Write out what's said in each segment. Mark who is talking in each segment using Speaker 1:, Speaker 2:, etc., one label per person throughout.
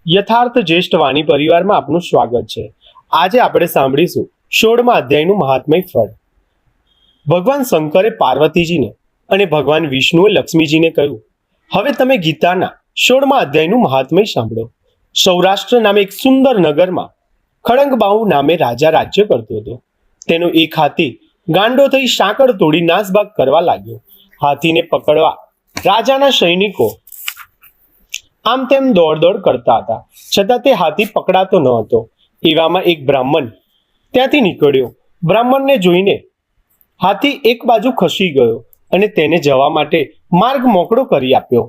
Speaker 1: યથાર્થ જ્યેષ્ઠ વાણી પરિવારમાં આપનું સ્વાગત છે। આજે આપણે સાંભળીશું 16મા અધ્યાયનું મહાત્મય ફળ। ભગવાન શંકરે પાર્વતીજીને અને ભગવાન વિષ્ણુએ લક્ષ્મીજીને કહ્યું, હવે તમે ગીતાના 16મા અધ્યાયનું મહાત્મય સાંભળો। સૌરાષ્ટ્ર નામે એક સુંદર નગરમાં ખડંગબાહુ નામે રાજા રાજ્ય કરતો હતો। તેનો એક હાથી ગાંડો થઈ સાંકળ તોડી નાસભાગ કરવા લાગ્યો। હાથીને પકડવા રાજાના સૈનિકો આમ તેમ દોડ કરતા હતા, છતાં તે હાથી પકડાતો ન હતો। એવામાં એક બ્રાહ્મણ ત્યાંથી નીકળ્યો। બ્રાહ્મણને જોઈને હાથી એક બાજુ ખસી ગયો અને તેને જવા માટે માર્ગ મોકળો કરી આપ્યો।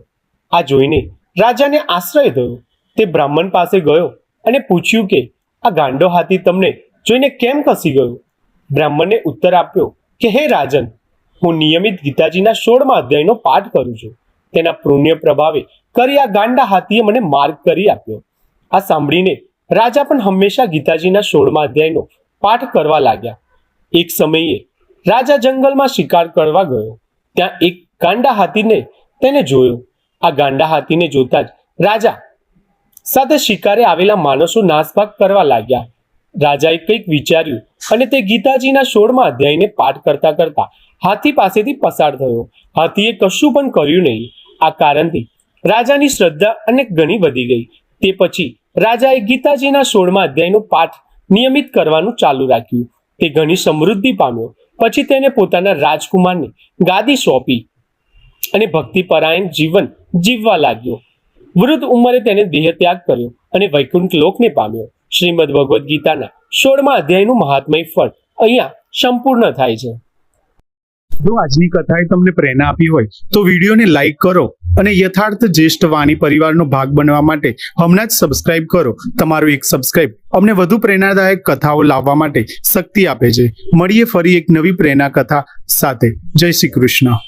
Speaker 1: આ જોઈને રાજાને આશ્ચર્ય થયો। તે બ્રાહ્મણ પાસે ગયો અને પૂછ્યું કે આ ગાંડો હાથી તમને જોઈને કેમ ખસી ગયો? બ્રાહ્મણે ઉત્તર આપ્યો કે હે રાજન, હું નિયમિત ગીતાજીના 16મા અધ્યાયનો પાઠ કરું છું। તેના પુણ્ય પ્રભાવે કરી આ ગાંડા હાથીએ મને માર્ગ કરી આપ્યો। આ સાંભળીને રાજા પણ હંમેશા ગીતાજીના 16મા અધ્યાયનો પાઠ કરવા લાગ્યા। એક સમયે રાજા જંગલમાં શિકાર કરવા ગયો। ત્યાં એક ગાંડા હાથીને તેને જોયો। આ ગાંડા હાથીને જોતા જ રાજા સાથે શિકારે આવેલા માણસો નાસભાગ કરવા લાગ્યા। રાજાએ કંઈક વિચાર્યું અને તે ગીતાજીના 16મા અધ્યાયને પાઠ કરતા કરતા હાથી પાસેથી પસાર થયો। હાથીએ કશું પણ કર્યું નહીં। આ કારણથી રાજાની શ્રદ્ધા અનેક ગણી વધી ગઈ। તે પછી રાજાએ ગીતાજીના 16મા અધ્યાયનો પાઠ નિયમિત કરવાનું ચાલુ રાખ્યું। તે ઘણી સમૃદ્ધિ પામ્યો। પછી તેને પોતાના રાજકુમારને ગાદી સોંપી અને ભક્તિપરાયણ જીવન જીવવા લાગ્યો। વૃદ્ધ ઉંમરે તેને દેહ ત્યાગ કર્યો અને વૈકુંઠ લોકને પામ્યો। શ્રીમદ ભગવદ્ ગીતાના 16મા અધ્યાયનું મહાત્મય ફળ અહીંયા સંપૂર્ણ થાય છે।
Speaker 2: જો આજની કથાએ તમને પ્રેરણા આપી હોય તો વિડીયોને લાઈક કરો અને યથાર્થ જ્યેષ્ઠ વાણી પરિવારનો ભાગ બનવા માટે હમણાં જ સબસ્ક્રાઇબ કરો। તમારું એક સબસ્ક્રાઇબ અમને વધુ પ્રેરણાદાયક કથાઓ લાવવા માટે શક્તિ આપે છે। મળીએ ફરી એક નવી પ્રેરણા કથા સાથે। જય શ્રી કૃષ્ણ।